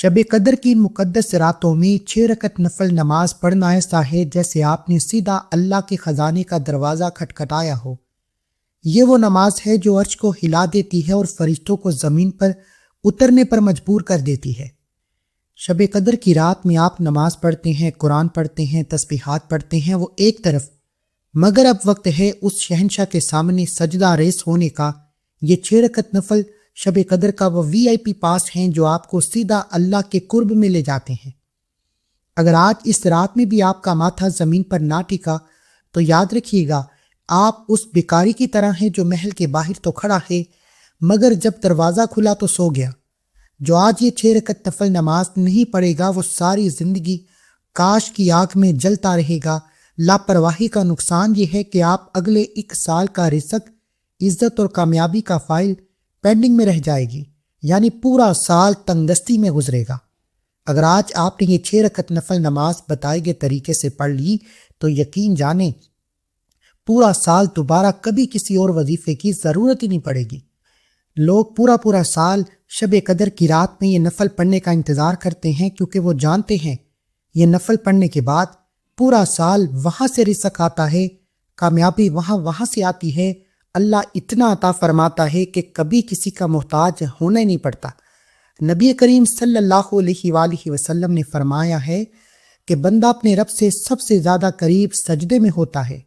شب قدر کی مقدس راتوں میں 6 رکعت نفل نماز پڑھنا ایسا ہے جیسے آپ نے سیدھا اللہ کے خزانے کا دروازہ کھٹکھٹایا ہو۔ یہ وہ نماز ہے جو عرش کو ہلا دیتی ہے اور فرشتوں کو زمین پر اترنے پر مجبور کر دیتی ہے۔ شب قدر کی رات میں آپ نماز پڑھتے ہیں، قرآن پڑھتے ہیں، تسبیحات پڑھتے ہیں، وہ ایک طرف، مگر اب وقت ہے اس شہنشاہ کے سامنے سجدہ ریز ہونے کا۔ یہ 6 رکعت نفل شب قدر کا وہ VIP پاس ہیں جو آپ کو سیدھا اللہ کے قرب میں لے جاتے ہیں۔ اگر آج اس رات میں بھی آپ کا ماتھا زمین پر نہ ٹکا تو یاد رکھیے گا آپ اس بیکاری کی طرح ہیں جو محل کے باہر تو کھڑا ہے مگر جب دروازہ کھلا تو سو گیا۔ جو آج یہ 6 رکعت نفل نماز نہیں پڑھے گا وہ ساری زندگی کاش کی آگ میں جلتا رہے گا۔ لاپرواہی کا نقصان یہ ہے کہ آپ اگلے 1 سال کا رزق، عزت اور کامیابی کا فائل پینڈنگ میں رہ جائے گی، یعنی پورا سال تنگ دستی میں گزرے گا۔ اگر آج آپ نے یہ 6 رکعت نفل نماز بتائے گئے طریقے سے پڑھ لی تو یقین جانیں پورا سال دوبارہ کبھی کسی اور وظیفے کی ضرورت ہی نہیں پڑے گی۔ لوگ پورا سال شب قدر کی رات میں یہ نفل پڑھنے کا انتظار کرتے ہیں کیونکہ وہ جانتے ہیں یہ نفل پڑھنے کے بعد پورا سال وہاں سے رزق آتا ہے، کامیابی وہاں سے آتی ہے، اللہ اتنا عطا فرماتا ہے کہ کبھی کسی کا محتاج ہونا ہی نہیں پڑتا۔ نبی کریم صلی اللہ علیہ وآلہ وسلم نے فرمایا ہے کہ بندہ اپنے رب سے سب سے زیادہ قریب سجدے میں ہوتا ہے۔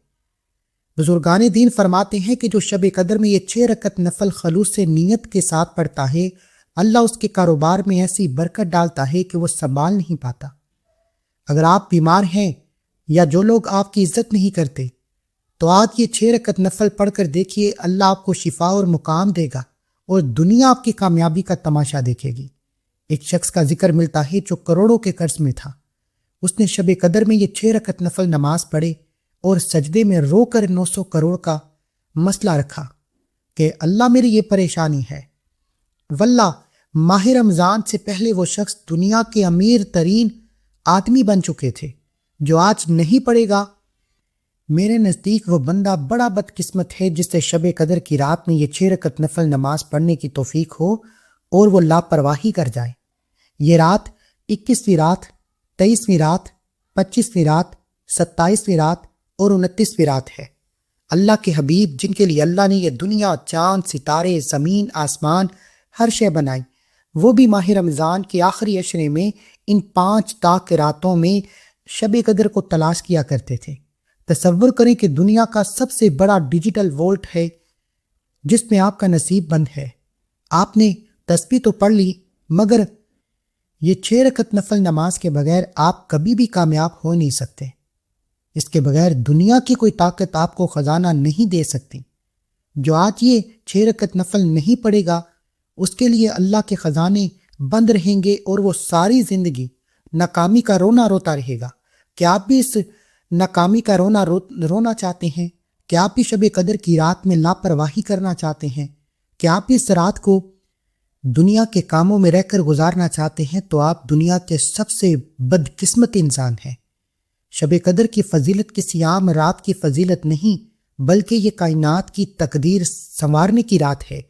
بزرگان دین فرماتے ہیں کہ جو شب قدر میں یہ 6 رکعت نفل خلوص سے نیت کے ساتھ پڑھتا ہے اللہ اس کے کاروبار میں ایسی برکت ڈالتا ہے کہ وہ سنبھال نہیں پاتا۔ اگر آپ بیمار ہیں یا جو لوگ آپ کی عزت نہیں کرتے تو آج یہ 6 رکعت نفل پڑھ کر دیکھیے، اللہ آپ کو شفا اور مقام دے گا اور دنیا آپ کی کامیابی کا تماشا دیکھے گی۔ ایک شخص کا ذکر ملتا ہے جو کروڑوں کے قرض میں تھا۔ اس نے شب قدر میں یہ 6 رکعت نفل نماز پڑھے اور سجدے میں رو کر 900 کروڑ کا مسئلہ رکھا کہ اللہ میری یہ پریشانی ہے۔ واللہ ماہ رمضان سے پہلے وہ شخص دنیا کے امیر ترین آدمی بن چکے تھے۔ جو آج نہیں پڑھے گا میرے نزدیک وہ بندہ بڑا بدقسمت ہے جس سے شب قدر کی رات میں یہ 6 رکعت نفل نماز پڑھنے کی توفیق ہو اور وہ لاپرواہی کر جائے۔ یہ رات 21ویں رات، 23ویں رات، 25ویں رات، 27ویں رات اور 29ویں رات ہے۔ اللہ کے حبیب جن کے لیے اللہ نے یہ دنیا، چاند، ستارے، زمین، آسمان، ہر شے بنائی، وہ بھی ماہ رمضان کے آخری عشرے میں ان 5 تاک راتوں میں شب قدر کو تلاش کیا کرتے تھے۔ تصور کریں کہ دنیا کا سب سے بڑا ڈیجیٹل وولٹ ہے جس میں آپ کا نصیب بند ہے۔ آپ نے تسبیح تو پڑھ لی مگر یہ 6 رکعت نفل نماز کے بغیر آپ کبھی بھی کامیاب ہو نہیں سکتے۔ اس کے بغیر دنیا کی کوئی طاقت آپ کو خزانہ نہیں دے سکتی۔ جو آج یہ 6 رکعت نفل نہیں پڑے گا اس کے لیے اللہ کے خزانے بند رہیں گے اور وہ ساری زندگی ناکامی کا رونا روتا رہے گا۔ کیا آپ بھی اس ناکامی کا رونا چاہتے ہیں؟ کیا آپ بھی شب قدر کی رات میں لاپرواہی کرنا چاہتے ہیں؟ کیا آپ اس رات کو دنیا کے کاموں میں رہ کر گزارنا چاہتے ہیں؟ تو آپ دنیا کے سب سے بدقسمت انسان ہیں۔ شب قدر کی فضیلت کسی عام رات کی فضیلت نہیں بلکہ یہ کائنات کی تقدیر سنوارنے کی رات ہے۔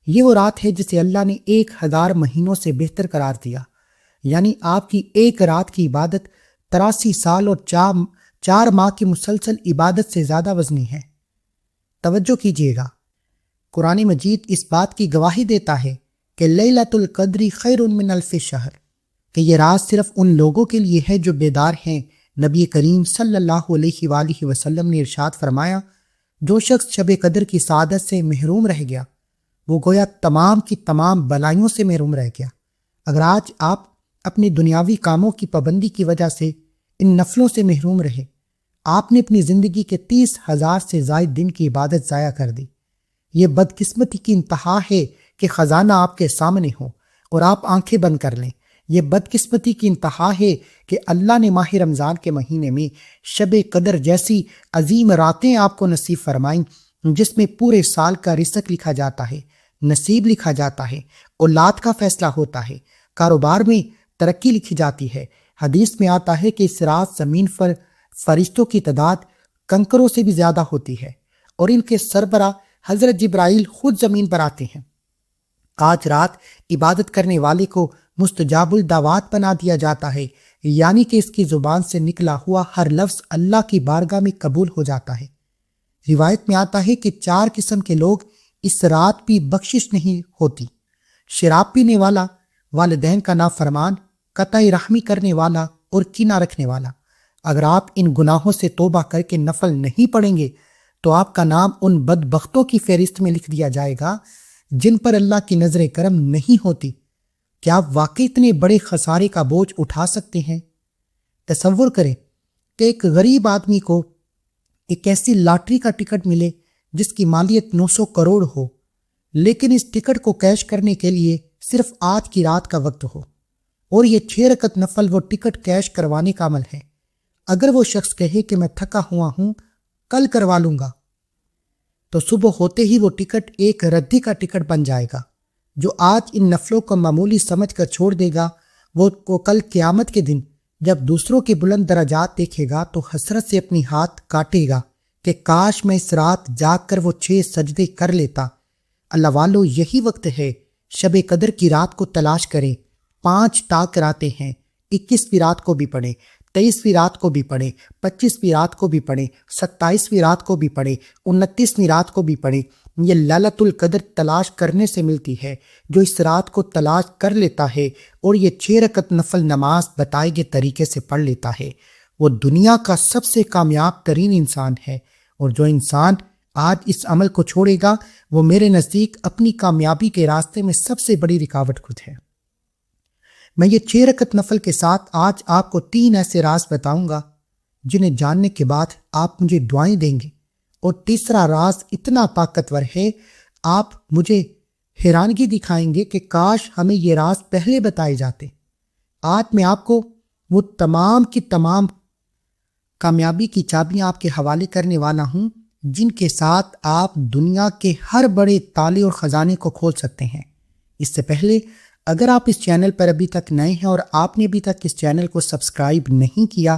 یہ وہ رات ہے جسے اللہ نے 1000 مہینوں سے بہتر قرار دیا، یعنی آپ کی ایک رات کی عبادت 83 سال اور 4 ماہ کی مسلسل عبادت سے زیادہ وزنی ہے۔ توجہ کیجیے گا، قرآن مجید اس بات کی گواہی دیتا ہے کہ لیلۃ القدر خیر من الف شہر، کہ یہ رات صرف ان لوگوں کے لیے ہے جو بیدار ہیں۔ نبی کریم صلی اللہ علیہ وآلہ وسلم نے ارشاد فرمایا، جو شخص شب قدر کی سعادت سے محروم رہ گیا وہ گویا تمام کی تمام بلائیوں سے محروم رہ گیا۔ اگر آج آپ اپنی دنیاوی کاموں کی پابندی کی وجہ سے ان نفلوں سے محروم رہے، آپ نے اپنی زندگی کے 30,000 سے زائد دن کی عبادت ضائع کر دی۔ یہ بدقسمتی کی انتہا ہے کہ خزانہ آپ کے سامنے ہو اور آپ آنکھیں بند کر لیں۔ یہ بدقسمتی کی انتہا ہے کہ اللہ نے ماہ رمضان کے مہینے میں شب قدر جیسی عظیم راتیں آپ کو نصیب فرمائیں جس میں پورے سال کا رزق لکھا جاتا ہے، نصیب لکھا جاتا ہے، اولاد کا فیصلہ ہوتا ہے، کاروبار میں ترقی لکھی جاتی ہے۔ حدیث میں آتا ہے کہ اس رات زمین پر فرشتوں کی تعداد کنکروں سے بھی زیادہ ہوتی ہے اور ان کے سربراہ حضرت جبرائیل خود زمین پر آتے ہیں۔ آج رات عبادت کرنے والے کو مستجاب الدعوات بنا دیا جاتا ہے، یعنی کہ اس کی زبان سے نکلا ہوا ہر لفظ اللہ کی بارگاہ میں قبول ہو جاتا ہے۔ روایت میں آتا ہے کہ 4 قسم کے لوگ اس رات بھی بخشش نہیں ہوتی: شراب پینے والا، والدین کا نافرمان، قطع رحمی کرنے والا اور کینہ رکھنے والا۔ اگر آپ ان گناہوں سے توبہ کر کے نفل نہیں پڑھیں گے تو آپ کا نام ان بدبختوں کی فہرست میں لکھ دیا جائے گا جن پر اللہ کی نظر کرم نہیں ہوتی۔ کیا آپ واقعی اتنے بڑے خسارے کا بوجھ اٹھا سکتے ہیں؟ تصور کریں کہ ایک غریب آدمی کو ایک ایسی لاٹری کا ٹکٹ ملے جس کی مالیت 900 کروڑ ہو، لیکن اس ٹکٹ کو کیش کرنے کے لیے صرف آج کی رات کا وقت ہو، اور یہ 6 رکعت نفل وہ ٹکٹ کیش کروانے کا عمل ہے۔ اگر وہ شخص کہے کہ میں تھکا ہوا ہوں، کل کروا لوں گا، تو صبح ہوتے ہی وہ ٹکٹ ایک ردی کا ٹکٹ بن جائے گا۔ جو آج ان نفلوں کو معمولی سمجھ کر چھوڑ دے گا، وہ کو کل قیامت کے دن جب دوسروں کے بلند درجات دیکھے گا تو حسرت سے اپنی ہاتھ کاٹے گا کہ کاش میں اس رات جاگ کر وہ 6 سجدے کر لیتا۔ اللہ والو، یہی وقت ہے، شب قدر کی رات کو تلاش کریں۔ 5 ٹاک راتیں ہیں، 21ویں رات کو بھی پڑھیں، 23ویں رات کو بھی پڑھیں، 25ویں رات کو بھی پڑھیں، 27ویں رات کو بھی پڑھیں، 29ویں رات کو بھی پڑھیں۔ یہ لیلۃ القدر تلاش کرنے سے ملتی ہے۔ جو اس رات کو تلاش کر لیتا ہے اور یہ 6 رکعت نفل نماز بتائے گئے طریقے سے پڑھ لیتا ہے، وہ دنیا کا سب سے کامیاب ترین انسان ہے۔ اور جو انسان آج اس عمل کو چھوڑے گا، وہ میرے نزدیک اپنی کامیابی کے راستے میں سب سے بڑی رکاوٹ خود ہے۔ میں یہ 6 رکعت نفل کے ساتھ آج آپ کو 3 ایسے راز بتاؤں گا جنہیں جاننے کے بعد آپ مجھے دعائیں دیں گے، اور تیسرا راز اتنا طاقتور ہے آپ مجھے حیرانگی دکھائیں گے کہ کاش ہمیں یہ راز پہلے بتائے جاتے۔ آج میں آپ کو وہ تمام کی تمام کامیابی کی چابیاں آپ کے حوالے کرنے والا ہوں جن کے ساتھ آپ دنیا کے ہر بڑے تالے اور خزانے کو کھول سکتے ہیں۔ اس سے پہلے اگر آپ اس چینل پر ابھی تک نئے ہیں اور آپ نے ابھی تک اس چینل کو سبسکرائب نہیں کیا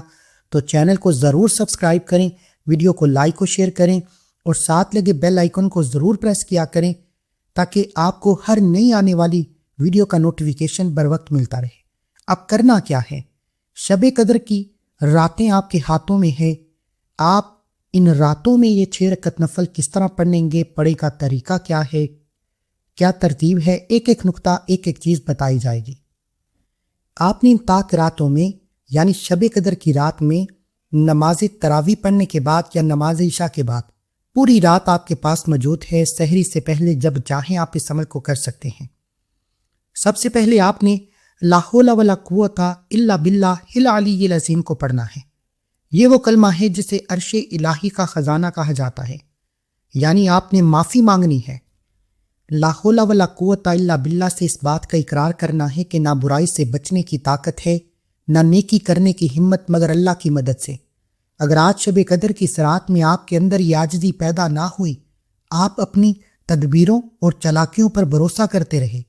تو چینل کو ضرور سبسکرائب کریں، ویڈیو کو لائک و شیئر کریں، اور ساتھ لگے بیل آئیکن کو ضرور پریس کیا کریں تاکہ آپ کو ہر نئی آنے والی ویڈیو کا نوٹیفیکیشن بر وقت ملتا رہے۔ اب کرنا کیا ہے؟ شب قدر کی راتیں آپ کے ہاتھوں میں ہے۔ آپ ان راتوں میں یہ 6 رکعت نفل کس طرح پڑھیں گے، پڑھے کا طریقہ کیا ہے، کیا ترتیب ہے، ایک ایک نقطہ، ایک ایک چیز بتائی جائے گی۔ آپ نے ان پاک راتوں میں یعنی شب قدر کی رات میں نماز تراویح پڑھنے کے بعد یا نماز عشاء کے بعد پوری رات آپ کے پاس موجود ہے۔ سحری سے پہلے جب چاہیں آپ اس عمل کو کر سکتے ہیں۔ سب سے پہلے آپ نے لا حول ولا قوت الا باللہ العلی العظیم کو پڑھنا ہے۔ یہ وہ کلمہ ہے جسے عرش الہی کا خزانہ کہا جاتا ہے، یعنی آپ نے معافی مانگنی ہے۔ لا حول ولا قوت الا باللہ سے اس بات کا اقرار کرنا ہے کہ نہ برائی سے بچنے کی طاقت ہے، نہ نیکی کرنے کی ہمت مگر اللہ کی مدد سے۔ اگر آج شب قدر کی اس رات میں آپ کے اندر یہ عاجزی پیدا نہ ہوئی، آپ اپنی تدبیروں اور چالاکیوں پر بھروسہ کرتے رہے،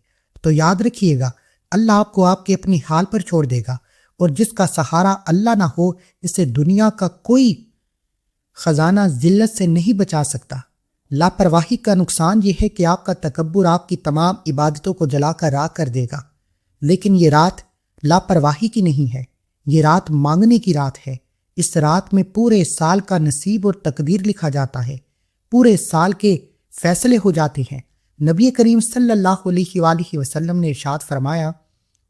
تو یاد رکھیے گا اللہ آپ کو آپ کے اپنی حال پر چھوڑ دے گا، اور جس کا سہارا اللہ نہ ہو اسے دنیا کا کوئی خزانہ ذلت سے نہیں بچا سکتا۔ لاپرواہی کا نقصان یہ ہے کہ آپ کا تکبر آپ کی تمام عبادتوں کو جلا کر راکھ کر دے گا، لیکن یہ رات لاپرواہی کی نہیں ہے، یہ رات مانگنے کی رات ہے۔ اس رات میں پورے سال کا نصیب اور تقدیر لکھا جاتا ہے، پورے سال کے فیصلے ہو جاتے ہیں۔ نبی کریم صلی اللہ علیہ وآلہ وسلم نے ارشاد فرمایا،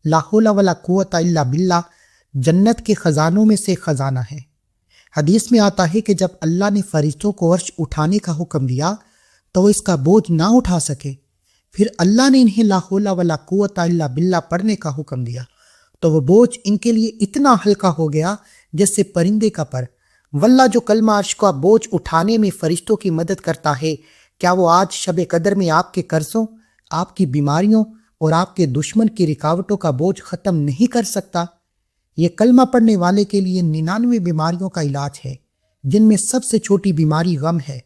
لا حول ولا قوت الا باللہ جنت کے خزانوں میں سے خزانہ ہے۔ حدیث میں آتا ہے کہ جب اللہ نے فرشتوں کو عرش اٹھانے کا حکم دیا تو وہ اس کا بوجھ نہ اٹھا سکے، پھر اللہ نے انہیں لا حول ولا قوت الا باللہ پڑھنے کا حکم دیا تو وہ بوجھ ان کے لیے اتنا ہلکا ہو گیا جیسے پرندے کا پر۔ واللہ جو کلمہ عرش کا بوجھ اٹھانے میں فرشتوں کی مدد کرتا ہے، کیا وہ آج شب قدر میں آپ کے قرضوں، آپ کی بیماریوں اور آپ کے دشمن کی رکاوٹوں کا بوجھ ختم نہیں کر سکتا؟ یہ کلمہ پڑھنے والے کے لیے 99 بیماریوں کا علاج ہے، جن میں سب سے چھوٹی بیماری غم ہے۔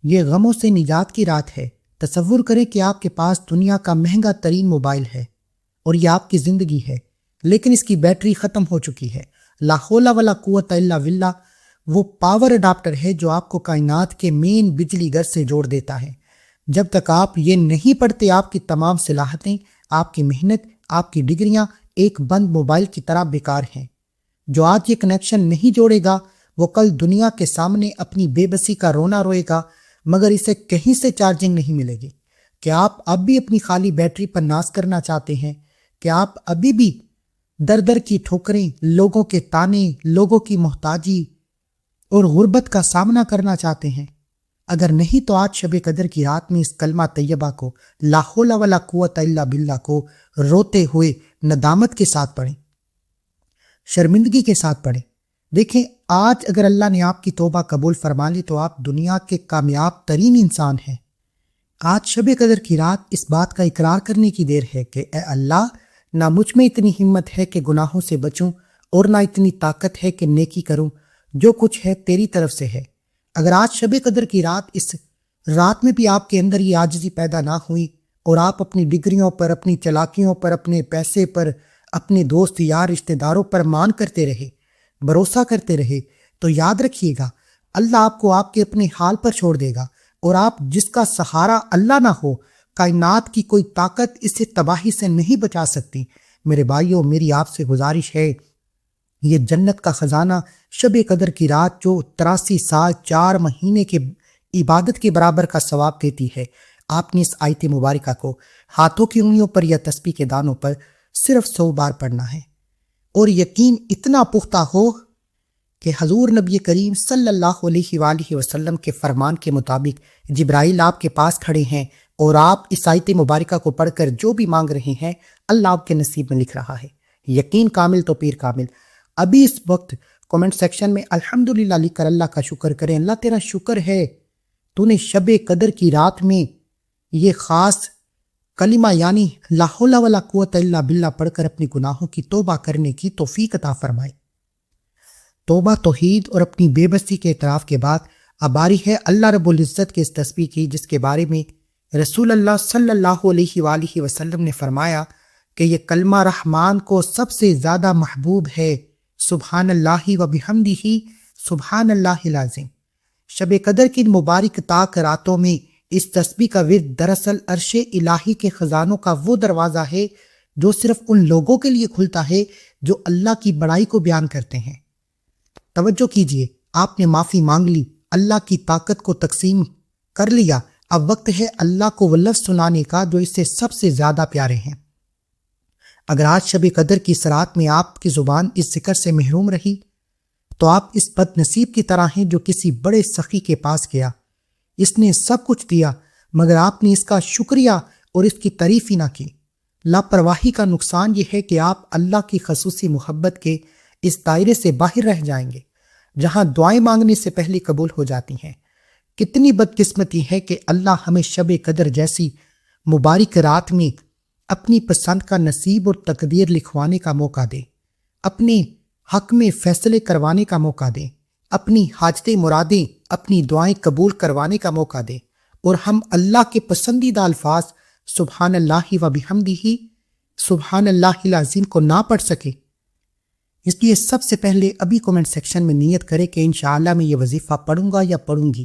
یہ غموں سے نجات کی رات ہے۔ تصور کریں کہ آپ کے پاس دنیا کا مہنگا ترین موبائل ہے اور یہ آپ کی زندگی ہے، لیکن اس کی بیٹری ختم ہو چکی ہے۔ لا حول ولا قوت الا باللہ وہ پاور اڈاپٹر ہے جو آپ کو کائنات کے مین بجلی گھر سے جوڑ دیتا ہے۔ جب تک آپ یہ نہیں پڑھتے آپ کی تمام صلاحیتیں، آپ کی محنت، آپ کی ڈگریاں ایک بند موبائل کی طرح بیکار ہیں۔ جو آج یہ کنیکشن نہیں جوڑے گا وہ کل دنیا کے سامنے اپنی بے بسی کا رونا روئے گا، مگر اسے کہیں سے چارجنگ نہیں ملے گی۔ کیا آپ اب بھی اپنی خالی بیٹری پر ناز کرنا چاہتے ہیں؟ کیا آپ ابھی بھی در در کی ٹھوکریں، لوگوں کے تانے، لوگوں کی محتاجی اور غربت کا سامنا کرنا چاہتے ہیں؟ اگر نہیں تو آج شب قدر کی رات میں اس کلمہ طیبہ کو، لا حول ولا قوت الا باللہ کو روتے ہوئے ندامت کے ساتھ پڑھیں، شرمندگی کے ساتھ پڑھیں۔ دیکھیں، آج اگر اللہ نے آپ کی توبہ قبول فرما لی تو آپ دنیا کے کامیاب ترین انسان ہیں۔ آج شب قدر کی رات اس بات کا اقرار کرنے کی دیر ہے کہ اے اللہ، نہ مجھ میں اتنی ہمت ہے کہ گناہوں سے بچوں اور نہ اتنی طاقت ہے کہ نیکی کروں، جو کچھ ہے تیری طرف سے ہے۔ اگر آج شب قدر کی رات، اس رات میں بھی آپ کے اندر یہ عاجزی پیدا نہ ہوئی اور آپ اپنی ڈگریوں پر، اپنی چلاکیوں پر، اپنے پیسے پر، اپنے دوست یار رشتہ داروں پر مان کرتے رہے، بھروسہ کرتے رہے، تو یاد رکھیے گا اللہ آپ کو آپ کے اپنے حال پر چھوڑ دے گا، اور آپ جس کا سہارا اللہ نہ ہو، کائنات کی کوئی طاقت اسے تباہی سے نہیں بچا سکتی۔ میرے بھائیوں، میری آپ سے گزارش ہے، یہ جنت کا خزانہ شب قدر کی رات جو 83 سال 4 مہینے کے عبادت کے برابر کا ثواب دیتی ہے، آپ نے اس آیت مبارکہ کو ہاتھوں کی انگلیوں پر یا تسبیح کے دانوں پر صرف 100 بار پڑھنا ہے، اور یقین اتنا پختہ ہو کہ حضور نبی کریم صلی اللہ علیہ وآلہ وسلم کے فرمان کے مطابق جبرائیل آپ کے پاس کھڑے ہیں اور آپ اس آیت مبارکہ کو پڑھ کر جو بھی مانگ رہے ہیں اللہ آپ کے نصیب میں لکھ رہا ہے۔ یقین کامل تو پیر کامل۔ ابھی اس وقت کومنٹ سیکشن میں الحمدللہ لکھ کر اللہ کا شکر کریں۔ اللہ تیرا شکر ہے، تو نے شب قدر کی رات میں یہ خاص کلمہ یعنی لا حول ولا قوت الا باللہ پڑھ کر اپنی گناہوں کی توبہ کرنے کی توفیق عطا فرمائی۔ توبہ، توحید اور اپنی بے بسی کے اعتراف کے بعد اب باری ہے اللہ رب العزت کے اس تسبیح کی، جس کے بارے میں رسول اللہ صلی اللہ علیہ وآلہ وسلم نے فرمایا کہ یہ کلمہ رحمان کو سب سے زیادہ محبوب ہے۔ سبحان اللہ و بحمدہ سبحان اللہ العظیم۔ شب قدر کی مبارک تاک راتوں میں اس تسبیح کا ورد دراصل عرش الہی کے خزانوں کا وہ دروازہ ہے جو صرف ان لوگوں کے لیے کھلتا ہے جو اللہ کی بڑائی کو بیان کرتے ہیں۔ توجہ کیجئے، آپ نے معافی مانگ لی، اللہ کی طاقت کو تقسیم کر لیا، اب وقت ہے اللہ کو وہ لفظ سنانے کا جو اس سے سب سے زیادہ پیارے ہیں۔ اگر آج شب قدر کی اس رات میں آپ کی زبان اس ذکر سے محروم رہی تو آپ اس بد نصیب کی طرح ہیں جو کسی بڑے سخی کے پاس گیا، اس نے سب کچھ دیا مگر آپ نے اس کا شکریہ اور اس کی تعریف ہی نہ کی۔ لاپرواہی کا نقصان یہ ہے کہ آپ اللہ کی خصوصی محبت کے اس دائرے سے باہر رہ جائیں گے جہاں دعائیں مانگنے سے پہلے قبول ہو جاتی ہیں۔ کتنی بدقسمتی ہے کہ اللہ ہمیں شب قدر جیسی مبارک رات میں اپنی پسند کا نصیب اور تقدیر لکھوانے کا موقع دے، اپنے حق میں فیصلے کروانے کا موقع دے، اپنی حاجتیں مرادیں، اپنی دعائیں قبول کروانے کا موقع دے، اور ہم اللہ کے پسندیدہ الفاظ سبحان اللہ و بحمدہ سبحان اللہ العظیم کو نہ پڑھ سکے۔ اس لیے سب سے پہلے ابھی کومنٹ سیکشن میں نیت کرے کہ انشاءاللہ میں یہ وظیفہ پڑھوں گا یا پڑھوں گی۔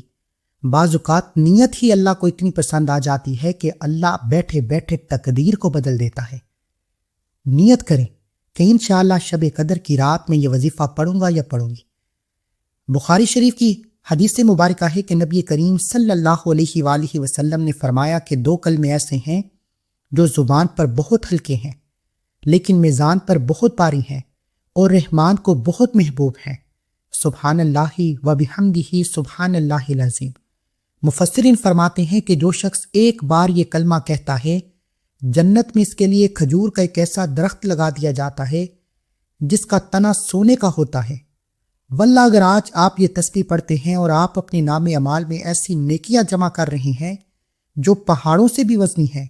بعض اوقات نیت ہی اللہ کو اتنی پسند آ جاتی ہے کہ اللہ بیٹھے بیٹھے تقدیر کو بدل دیتا ہے۔ نیت کریں کہ انشاءاللہ شب قدر کی رات میں یہ وظیفہ پڑھوں گا یا پڑھوں گی۔ بخاری شریف کی حدیث مبارکہ ہے کہ نبی کریم صلی اللہ علیہ وآلہ وسلم نے فرمایا کہ 2 کلمے ایسے ہیں جو زبان پر بہت ہلکے ہیں لیکن میزان پر بہت بھاری ہیں اور رحمان کو بہت محبوب ہیں، سبحان اللہ و بحمدہ سبحان اللہ العظیم۔ مفسرین فرماتے ہیں کہ جو شخص ایک بار یہ کلمہ کہتا ہے، جنت میں اس کے لیے کھجور کا ایک ایسا درخت لگا دیا جاتا ہے جس کا تنا سونے کا ہوتا ہے۔ واللہ اگر آج آپ یہ تسبیح پڑھتے ہیں اور آپ اپنے نام اعمال میں ایسی نیکیاں جمع کر رہے ہیں جو پہاڑوں سے بھی وزنی ہیں،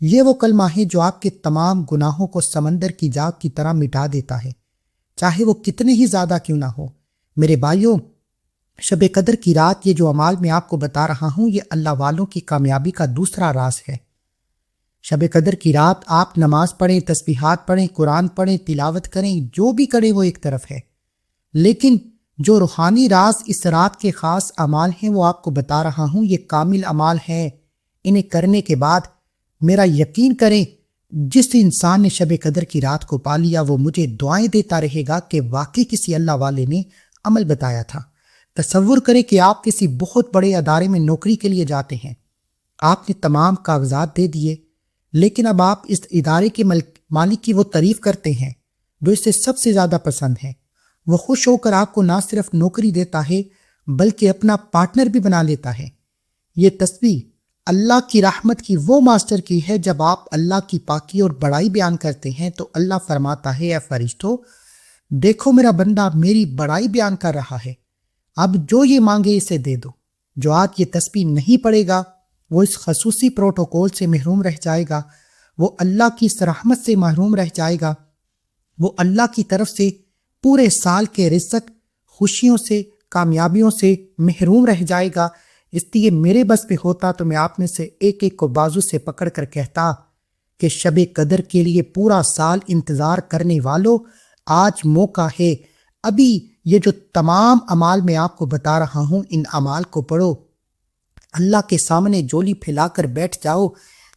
یہ وہ کلمہ ہے جو آپ کے تمام گناہوں کو سمندر کی جاگ کی طرح مٹا دیتا ہے، چاہے وہ کتنے ہی زیادہ کیوں نہ ہو۔ میرے بھائیوں، شب قدر کی رات یہ جو اعمال میں آپ کو بتا رہا ہوں یہ اللہ والوں کی کامیابی کا دوسرا راز ہے۔ شب قدر کی رات آپ نماز پڑھیں، تسبیحات پڑھیں، قرآن پڑھیں، تلاوت کریں، جو بھی کریں وہ ایک طرف ہے، لیکن جو روحانی راز اس رات کے خاص اعمال ہیں وہ آپ کو بتا رہا ہوں، یہ کامل اعمال ہیں۔ انہیں کرنے کے بعد میرا یقین کریں جس انسان نے شب قدر کی رات کو پا لیا وہ مجھے دعائیں دیتا رہے گا کہ واقعی کسی اللہ والے نے عمل بتایا تھا۔ تصور کریں کہ آپ کسی بہت بڑے ادارے میں نوکری کے لیے جاتے ہیں، آپ نے تمام کاغذات دے دیے، لیکن اب آپ اس ادارے کے مالک کی وہ تعریف کرتے ہیں جو اسے سب سے زیادہ پسند ہے۔ وہ خوش ہو کر آپ کو نہ صرف نوکری دیتا ہے بلکہ اپنا پارٹنر بھی بنا لیتا ہے۔ یہ تصویر اللہ کی رحمت کی وہ ماسٹر کی ہے۔ جب آپ اللہ کی پاکی اور بڑائی بیان کرتے ہیں تو اللہ فرماتا ہے، اے فرشتوں دیکھو میرا بندہ میری بڑائی بیان کر رہا ہے، اب جو یہ مانگے اسے دے دو۔ جو آج یہ تسبیح نہیں پڑھے گا وہ اس خصوصی پروٹوکول سے محروم رہ جائے گا، وہ اللہ کی اس رحمت سے محروم رہ جائے گا، وہ اللہ کی طرف سے پورے سال کے رزق، خوشیوں سے، کامیابیوں سے محروم رہ جائے گا۔ اس لیے میرے بس پہ ہوتا تو میں آپ میں سے ایک ایک کو بازو سے پکڑ کر کہتا کہ شب قدر کے لیے پورا سال انتظار کرنے والوں، آج موقع ہے۔ ابھی یہ جو تمام اعمال میں آپ کو بتا رہا ہوں ان اعمال کو پڑھو، اللہ کے سامنے جولی پھیلا کر بیٹھ جاؤ۔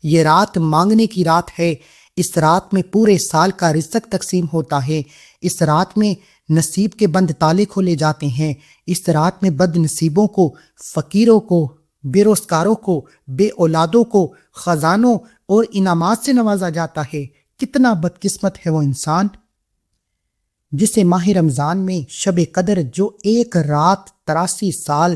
یہ رات مانگنے کی رات ہے، اس رات میں پورے سال کا رزق تقسیم ہوتا ہے، اس رات میں نصیب کے بند تالے کھولے جاتے ہیں، اس رات میں بد نصیبوں کو، فقیروں کو، بے روزگاروں کو، بے اولادوں کو خزانوں اور انعامات سے نوازا جاتا ہے۔ کتنا بدقسمت ہے وہ انسان جسے ماہ رمضان میں شب قدر جو ایک رات 83 سال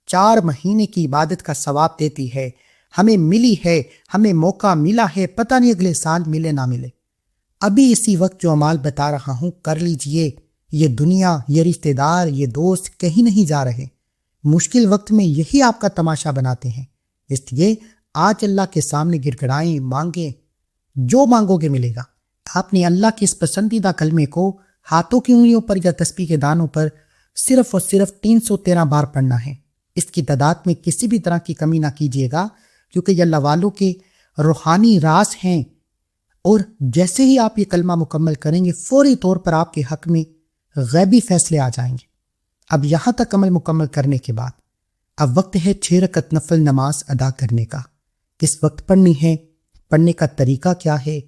4 مہینے کی عبادت کا ثواب دیتی ہے، ہمیں ملی ہے، ہمیں موقع ملا ہے، پتہ نہیں اگلے سال ملے نہ ملے۔ ابھی اسی وقت جو اعمال بتا رہا ہوں کر لیجئے۔ یہ دنیا، یہ رشتہ دار، یہ دوست کہیں نہیں جا رہے، مشکل وقت میں یہی آپ کا تماشا بناتے ہیں۔ اس لیے آج اللہ کے سامنے گر گڑائیں، مانگیں، جو مانگو گے ملے گا۔ آپ نے اللہ کے اس پسندیدہ کلمے کو ہاتھوں کی انگلیوں پر یا تسبیح کے دانوں پر صرف اور صرف 313 بار پڑھنا ہے۔ اس کی تعداد میں کسی بھی طرح کی کمی نہ کیجیے گا، کیونکہ یہ اللہ والوں کے روحانی راز ہیں، اور جیسے ہی آپ یہ کلمہ مکمل کریں گے فوری طور پر آپ کے حق میں غیبی فیصلے آ جائیں گے۔ اب یہاں تک عمل مکمل کرنے کے بعد اب وقت ہے 6 رکعت نفل نماز ادا کرنے کا۔ کس وقت پڑھنی ہے، پڑھنے کا طریقہ کیا ہے،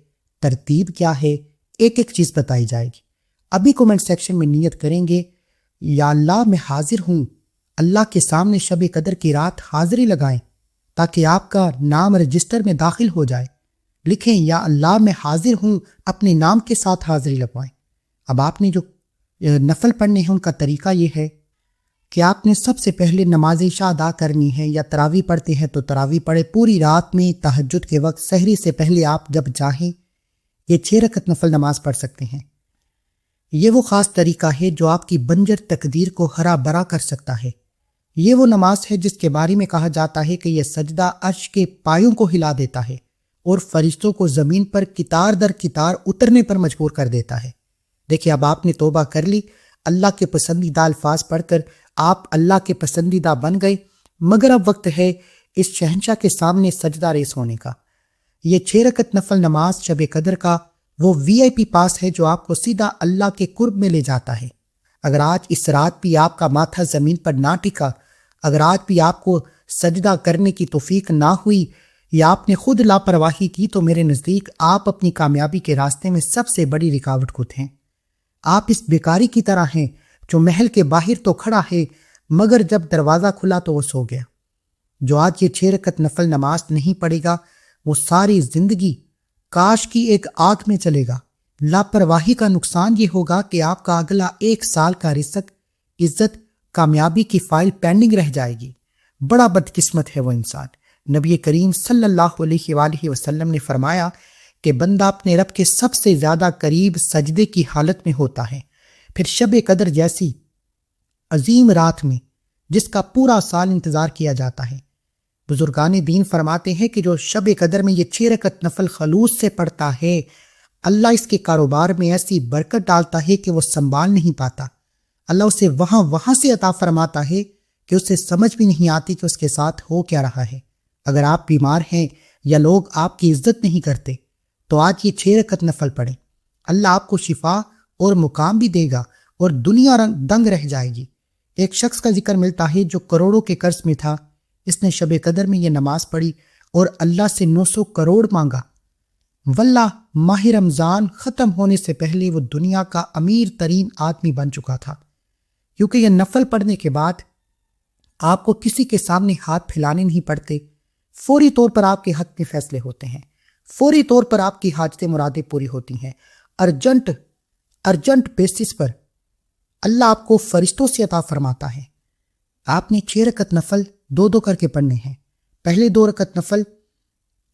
ترتیب کیا ہے، ایک ایک چیز بتائی جائے گی۔ ابھی کومنٹ سیکشن میں نیت کریں گے، یا اللہ میں حاضر ہوں، اللہ کے سامنے شب قدر کی رات حاضری لگائیں تاکہ آپ کا نام رجسٹر میں داخل ہو جائے۔ لکھیں، یا اللہ میں حاضر ہوں، اپنے نام کے ساتھ حاضری لگوائیں۔ اب آپ نے جو نفل پڑھنے ہیں ان کا طریقہ یہ ہے کہ آپ نے سب سے پہلے نماز عشاء ادا کرنی ہے، یا تراویح پڑھتے ہیں تو تراویح پڑھے۔ پوری رات میں تہجد کے وقت سحری سے پہلے آپ جب چاہیں یہ 6 رکعت نفل نماز پڑھ سکتے ہیں۔ یہ وہ خاص طریقہ ہے جو آپ کی بنجر تقدیر کو ہرا بھرا کر سکتا ہے۔ یہ وہ نماز ہے جس کے بارے میں کہا جاتا ہے کہ یہ سجدہ عرش کے پایوں کو ہلا دیتا ہے اور فرشتوں کو زمین پر کتار در کتار اترنے پر مجبور کر دیتا ہے۔ دیکھیں، اب آپ نے توبہ کر لی، اللہ کے پسندیدہ الفاظ پڑھ کر آپ اللہ کے پسندیدہ بن گئے، مگر اب وقت ہے اس شہنشاہ کے سامنے سجدہ ریز ہونے کا۔ یہ 6 رکعت نفل نماز شب قدر کا وہ VIP پاس ہے جو آپ کو سیدھا اللہ کے قرب میں لے جاتا ہے۔ اگر آج اس رات بھی آپ کا ماتھا زمین پر نہ ٹکا، اگر آج بھی آپ کو سجدہ کرنے کی توفیق نہ ہوئی، یا آپ نے خود لاپرواہی کی، تو میرے نزدیک آپ اپنی کامیابی کے راستے میں سب سے بڑی رکاوٹ خود ہیں۔ آپ اس بیکاری کی طرح ہیں جو محل کے باہر تو کھڑا ہے مگر جب دروازہ کھلا تو وہ سو گیا۔ جو آج یہ 6 رکعت نفل نماز نہیں پڑھے گا وہ ساری زندگی کاش کی ایک آگ میں چلے گا۔ لاپرواہی کا نقصان یہ ہوگا کہ آپ کا اگلا 1 سال کا رزق، عزت، کامیابی کی فائل پینڈنگ رہ جائے گی۔ بڑا بدقسمت ہے وہ انسان۔ نبی کریم صلی اللہ علیہ وآلہ وسلم نے فرمایا کہ بندہ اپنے رب کے سب سے زیادہ قریب سجدے کی حالت میں ہوتا ہے، پھر شب قدر جیسی عظیم رات میں جس کا پورا سال انتظار کیا جاتا ہے۔ بزرگان دین فرماتے ہیں کہ جو شب قدر میں یہ 6 رکعت نفل خلوص سے پڑھتا ہے، اللہ اس کے کاروبار میں ایسی برکت ڈالتا ہے کہ وہ سنبھال نہیں پاتا۔ اللہ اسے وہاں سے عطا فرماتا ہے کہ اسے سمجھ بھی نہیں آتی کہ اس کے ساتھ ہو کیا رہا ہے۔ اگر آپ بیمار ہیں یا لوگ آپ کی عزت نہیں کرتے تو آج یہ 6 رکعت نفل پڑھیں، اللہ آپ کو شفا اور مقام بھی دے گا اور دنیا دنگ رہ جائے گی۔ ایک شخص کا ذکر ملتا ہے جو کروڑوں کے قرض میں تھا، اس نے شب قدر میں یہ نماز پڑھی اور اللہ سے 900 کروڑ مانگا۔ واللہ ماہ رمضان ختم ہونے سے پہلے وہ دنیا کا امیر ترین آدمی بن چکا تھا، کیونکہ یہ نفل پڑھنے کے بعد آپ کو کسی کے سامنے ہاتھ پھیلانے نہیں پڑتے، فوری طور پر آپ کے حق میں فیصلے ہوتے ہیں، فوری طور پر آپ کی حاجتیں مرادیں پوری ہوتی ہیں، ارجنٹ بیسس پر اللہ آپ کو فرشتوں سے عطا فرماتا ہے۔ آپ نے 6 رکعت نفل 2 کر کے پڑھنے ہیں۔ پہلے 2 رکعت نفل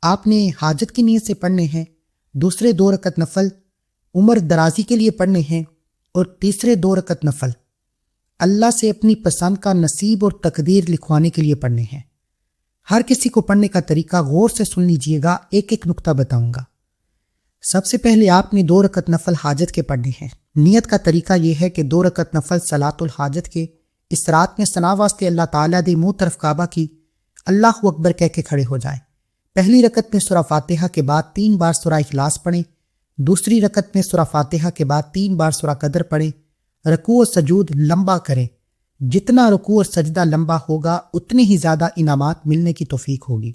آپ نے حاجت کی نیت سے پڑھنے ہیں، دوسرے 2 رکعت نفل عمر درازی کے لیے پڑھنے ہیں، اور تیسرے 2 رکعت نفل اللہ سے اپنی پسند کا نصیب اور تقدیر لکھوانے کے لیے پڑھنے ہیں۔ ہر کسی کو پڑھنے کا طریقہ غور سے سن لیجئے گا، ایک ایک نقطہ بتاؤں گا۔ سب سے پہلے آپ نے 2 رکعت نفل حاجت کے پڑھنے ہیں۔ نیت کا طریقہ یہ ہے کہ 2 رکعت نفل صلاۃ الحاجت کے اس رات میں ثنا واسطے اللہ تعالیٰ دے منہ طرف کعبہ کی اللہ اکبر کہہ کے کھڑے ہو جائیں۔ پہلی رکعت میں سورہ فاتحہ کے بعد 3 بار سورہ اخلاص پڑھیں، دوسری رکعت میں سورہ فاتحہ کے بعد 3 بار سورہ قدر پڑھیں، رکوع و سجود لمبا کریں۔ جتنا رکوع اور سجدہ لمبا ہوگا اتنے ہی زیادہ انعامات ملنے کی توفیق ہوگی۔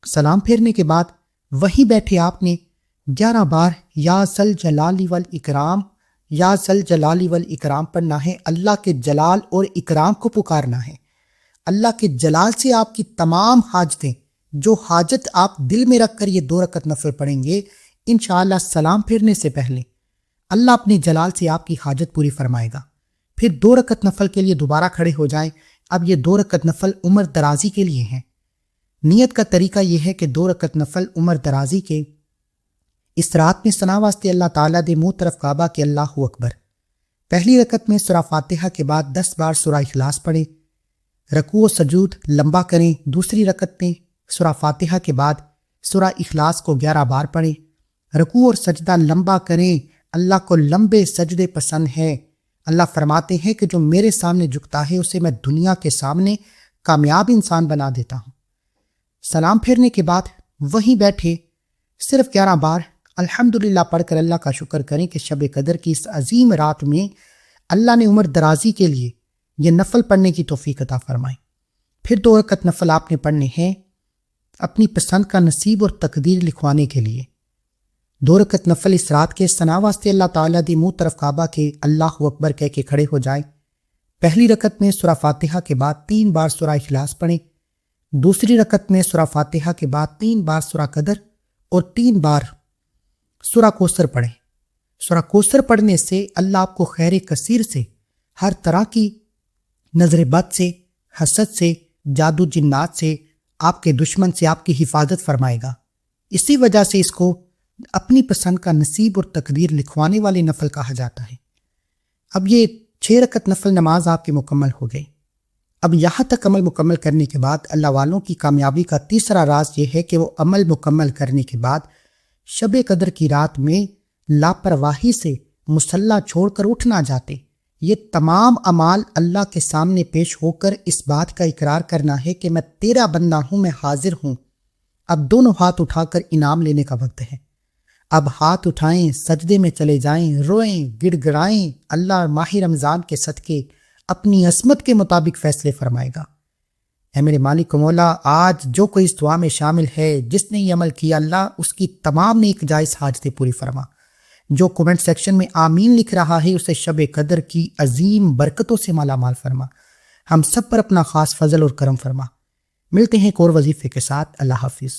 سلام پھیرنے کے بعد وہیں بیٹھے آپ نے 11 بار یا ذل جلال والاکرام، یا ذل جلال والاکرام پڑھنا ہے۔ اللہ کے جلال اور اکرام کو پکارنا ہے۔ اللہ کے جلال سے آپ کی تمام حاجتیں، جو حاجت آپ دل میں رکھ کر یہ 2 رکعت نفل پڑھیں گے، انشاءاللہ سلام پھیرنے سے پہلے اللہ اپنے جلال سے آپ کی حاجت پوری فرمائے گا۔ پھر 2 رکعت نفل کے لیے دوبارہ کھڑے ہو جائیں۔ اب یہ 2 رکعت نفل عمر درازی کے لیے ہیں۔ نیت کا طریقہ یہ ہے کہ 2 رکعت نفل عمر درازی کے اس رات میں ثنا واسطے اللہ تعالیٰ دے منہ طرف کعبہ کے اللہ اکبر۔ پہلی رکعت میں سورہ فاتحہ کے بعد 10 بار سورہ اخلاص پڑھیں، رکوع و سجود لمبا کریں۔ دوسری رکعت میں سورہ فاتحہ کے بعد سورہ اخلاص کو 11 بار پڑھیں، رکوع اور سجدہ لمبا کریں۔ اللہ کو لمبے سجدے پسند ہے۔ اللہ فرماتے ہیں کہ جو میرے سامنے جھکتا ہے اسے میں دنیا کے سامنے کامیاب انسان بنا دیتا ہوں۔ سلام پھیرنے کے بعد وہیں بیٹھے صرف 11 بار الحمدللہ پڑھ کر اللہ کا شکر کریں کہ شب قدر کی اس عظیم رات میں اللہ نے عمر درازی کے لیے یہ نفل پڑھنے کی توفیق عطا فرمائی۔ پھر 2 رکعت نفل آپ نے پڑھنے ہیں اپنی پسند کا نصیب اور تقدیر لکھوانے کے لیے۔ 2 رکعت نفل اس رات کے ثنا واسطے اللہ تعالیٰ دی منہ طرف کعبہ کے اللہ اکبر کہہ کے کھڑے ہو جائیں۔ پہلی رکعت میں سورہ فاتحہ کے بعد 3 بار سورہ اخلاص پڑھیں، دوسری رکعت میں سورہ فاتحہ کے بعد 3 بار سورہ قدر اور 3 بار سورہ کوثر پڑھیں۔ سورہ کوثر پڑھنے سے اللہ آپ کو خیر کثیر سے، ہر طرح کی نظر بد سے، حسد سے، جادو جنات سے، آپ کے دشمن سے آپ کی حفاظت فرمائے گا۔ اسی وجہ سے اس کو اپنی پسند کا نصیب اور تقدیر لکھوانے والے نفل کہا جاتا ہے۔ اب یہ 6 رکعت نفل نماز آپ کی مکمل ہو گئی۔ اب یہاں تک عمل مکمل کرنے کے بعد اللہ والوں کی کامیابی کا تیسرا راز یہ ہے کہ وہ عمل مکمل کرنے کے بعد شب قدر کی رات میں لاپرواہی سے مصلی چھوڑ کر اٹھ نہ جاتے۔ یہ تمام اعمال اللہ کے سامنے پیش ہو کر اس بات کا اقرار کرنا ہے کہ میں تیرا بندہ ہوں، میں حاضر ہوں۔ اب دونوں ہاتھ اٹھا کر انعام لینے کا وقت ہے۔ اب ہاتھ اٹھائیں، سجدے میں چلے جائیں، روئیں، گڑ گڑائیں۔ اللہ ماہ رمضان کے صدقے اپنی عظمت کے مطابق فیصلے فرمائے گا۔ اے میرے مالک و مولا، آج جو کوئی اس دعا میں شامل ہے، جس نے یہ عمل کیا، اللہ اس کی تمام نیک جائز حاجتیں پوری فرما۔ جو کومنٹ سیکشن میں آمین لکھ رہا ہے اسے شب قدر کی عظیم برکتوں سے مالا مال فرما۔ ہم سب پر اپنا خاص فضل اور کرم فرما۔ ملتے ہیں ایک اور وظیفے کے ساتھ۔ اللہ حافظ۔